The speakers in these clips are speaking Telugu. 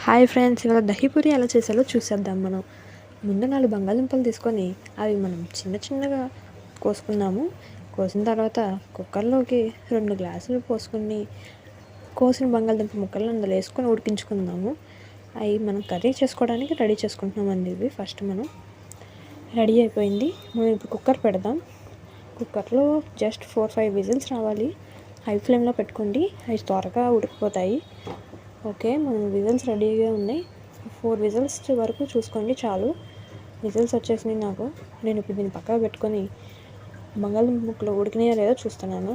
హాయ్ ఫ్రెండ్స్, ఇవాళ దహీపూరి ఎలా చేసాలో చూసేద్దాం. మనం ముందు 4 బంగాళదుంపలు తీసుకొని అవి మనం చిన్న చిన్నగా కోసుకున్నాము. కోసిన తర్వాత కుక్కర్లోకి 2 గ్లాసులు పోసుకొని కోసిన బంగాళదుంప ముక్కలను అందులో వేసుకొని ఉడికించుకుందాము. అవి మనం కర్రీ చేసుకోవడానికి రెడీ చేసుకుంటున్నామండి. ఇవి ఫస్ట్ మనం రెడీ అయిపోయింది. మనం ఇప్పుడు కుక్కర్ పెడదాం. కుక్కర్లో జస్ట్ 4-5 విజిల్స్ రావాలి. హై ఫ్లేమ్లో పెట్టుకోండి, అవి త్వరగా ఉడికిపోతాయి. ఓకే, మన విజిల్స్ రెడీగా ఉన్నాయి. 4 విజిల్స్ వరకు చూసుకోండి చాలు. విజిల్స్ వచ్చేసినాయి నాకు. నేను ఇప్పుడు దీన్ని పక్కన పెట్టుకొని బంగాళదుంప ముక్కలు ఉడికినాయో లేదో చూస్తున్నాను.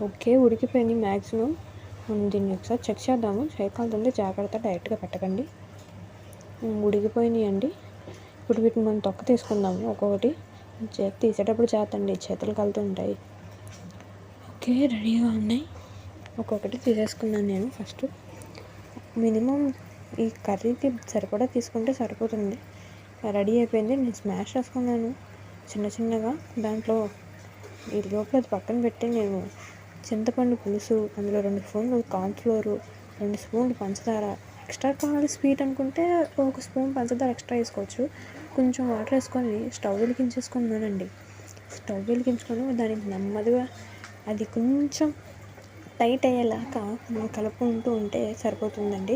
ఓకే, ఉడికిపోయినాయి మ్యాక్సిమం. మనం దీన్ని ఒకసారి చెక్ చేద్దాము. చేయకాలుతుంది, జాగ్రత్త, డైరెక్ట్గా పెట్టకండి. ఉడికిపోయినాయి అండి. ఇప్పుడు వీటిని మనం తొక్క తీసుకుందాము. ఒక్కొక్కటి తీసేటప్పుడు చేతండి, చేతులు కలుతుంటాయి. ఓకే, రెడీగా ఉన్నాయి. ఒక్కొక్కటి తీసేసుకున్నాను నేను. ఫస్ట్ మినిమం ఈ కర్రీకి సరిపడా తీసుకుంటే సరిపోతుంది. రెడీ అయిపోయింది. నేను స్మాష్ చేసుకున్నాను చిన్న చిన్నగా. దాంట్లో ఈ లోపల పక్కన పెట్టి నేను చింతపండు పులుసు, అందులో 2 స్పూన్లు కార్న్ఫ్లోరు, 2 స్పూన్లు పంచదార, ఎక్స్ట్రా కావాలి స్వీట్ అనుకుంటే 1 స్పూన్ పంచదార ఎక్స్ట్రా వేసుకోవచ్చు. కొంచెం వాటర్ వేసుకొని స్టవ్ వెలిగించేసుకున్నానండి. స్టవ్ వెలిగించుకొని దానికి నెమ్మదిగా అది కొంచెం టైట్ అయ్యేలాగా మనం కలుపుకుంటూ ఉంటే సరిపోతుందండి.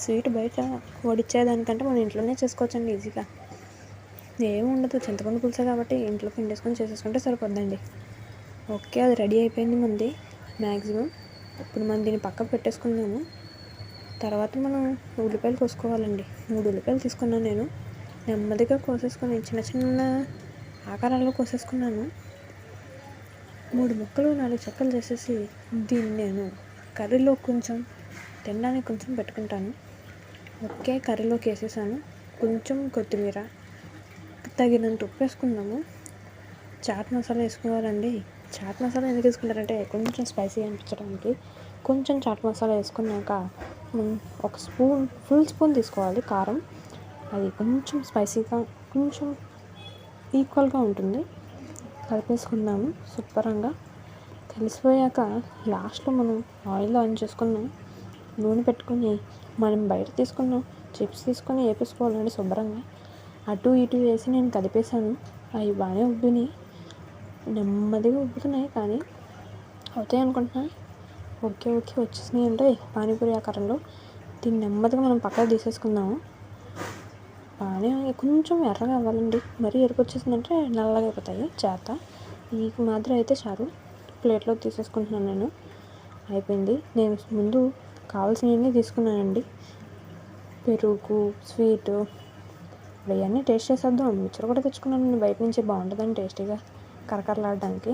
స్వీట్ బయట వడిచ్చేదానికంటే మనం ఇంట్లోనే చేసుకోవచ్చండి ఈజీగా. ఏముండదు, చింతపండు పులుసు కాబట్టి ఇంట్లో పిండేసుకొని చేసేసుకుంటే సరిపోద్దండి. ఓకే, అది రెడీ అయిపోయింది మంది మ్యాక్సిమం. ఇప్పుడు మనం దీన్ని పక్కకు పెట్టేసుకున్నాము. తర్వాత మనం ఉల్లిపాయలు కోసుకోవాలండి. 3 ఉల్లిపాయలు తీసుకున్నాను నేను. నెమ్మదిగా కోసేసుకొని చిన్న చిన్న ఆకారాల్లో కోసేసుకున్నాను. 3 ముక్కలు 4 చెక్కలు చేసేసి దీన్ని నేను కర్రీలో కొంచెం తినడానికి కొంచెం పెట్టుకుంటాను. ఓకే, కర్రీలోకి వేసేసాను. కొంచెం కొత్తిమీర, తగినంత ఉప్పు వేసుకున్నాము. చాట్ మసాలా వేసుకోవాలండి. చాట్ మసాలా ఎందుకు వేసుకుంటారంటే కొంచెం స్పైసీ అనిపించడానికి. కొంచెం చాట్ మసాలా వేసుకున్నాక ఫుల్ స్పూన్ తీసుకోవాలి కారం. అది కొంచెం స్పైసీగా, కొంచెం ఈక్వల్గా ఉంటుంది. కలిపేసుకున్నాము శుభ్రంగా. కలిసిపోయాక లాస్ట్లో మనం ఆయిల్ ఆన్ చేసుకున్నాం. నూనె పెట్టుకొని మనం బయట తీసుకున్నాం చిప్స్ తీసుకొని వేపేసుకోవాలండి శుభ్రంగా. అటు ఇటు వేసి నేను కలిపేశాను. అవి బాగానే ఉబ్బినాయి, నెమ్మదిగా ఉబ్బుతున్నాయి, కానీ అవుతాయి అనుకుంటున్నాను. ఓకే వచ్చేసినాయి అంటే పానీపూరి ఆకారంలో. దీన్ని నెమ్మదిగా మనం పక్కకు తీసేసుకుందాము. బాగానే కొంచెం ఎర్రగా అవ్వాలండి. మరీ ఎరుపు వచ్చేసిందంటే నల్లగా అయిపోతాయి చేత. ఈ మాదిరి అయితే చాలు. ప్లేట్లో తీసేసుకుంటున్నాను నేను. అయిపోయింది. నేను ముందు కావాల్సినవన్నీ తీసుకున్నానండి. పెరుగు, స్వీటు, ఇప్పుడు ఇవన్నీ టేస్ట్ చేసేద్దాం. మిక్చర్ కూడా తెచ్చుకున్నాను నేను బయట నుంచి, బాగుంటుందని టేస్టీగా కరకరలాడడానికి.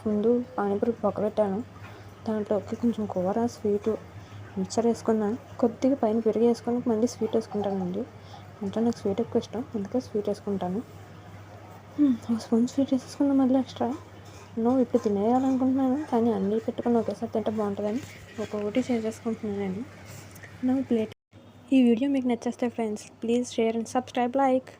ముందు పానీపూరి పెట్టాను. దాంట్లోకి కొంచెం కూర, స్వీటు, మిక్చర్ వేసుకున్నాను. కొద్దిగా పైన పెరుగు వేసుకొని మళ్ళీ స్వీట్ వేసుకుంటానండి. అంటే నాకు స్వీట్ ఎక్కువ ఇష్టం, అందుకే స్వీట్ వేసుకుంటాను. 1 స్పూన్ స్వీట్ వేసేసుకున్నాను మళ్ళీ ఎక్స్ట్రా. ఇప్పుడు తినేయాలనుకుంటున్నాను, కానీ అన్నీ పెట్టుకుని ఒకేసారి తింటే బాగుంటుందని ఒక్కొక్కటి చేసేసుకుంటున్నాను నేను. ప్లేట్. ఈ వీడియో మీకు నచ్చేస్తే friends please share and subscribe, like.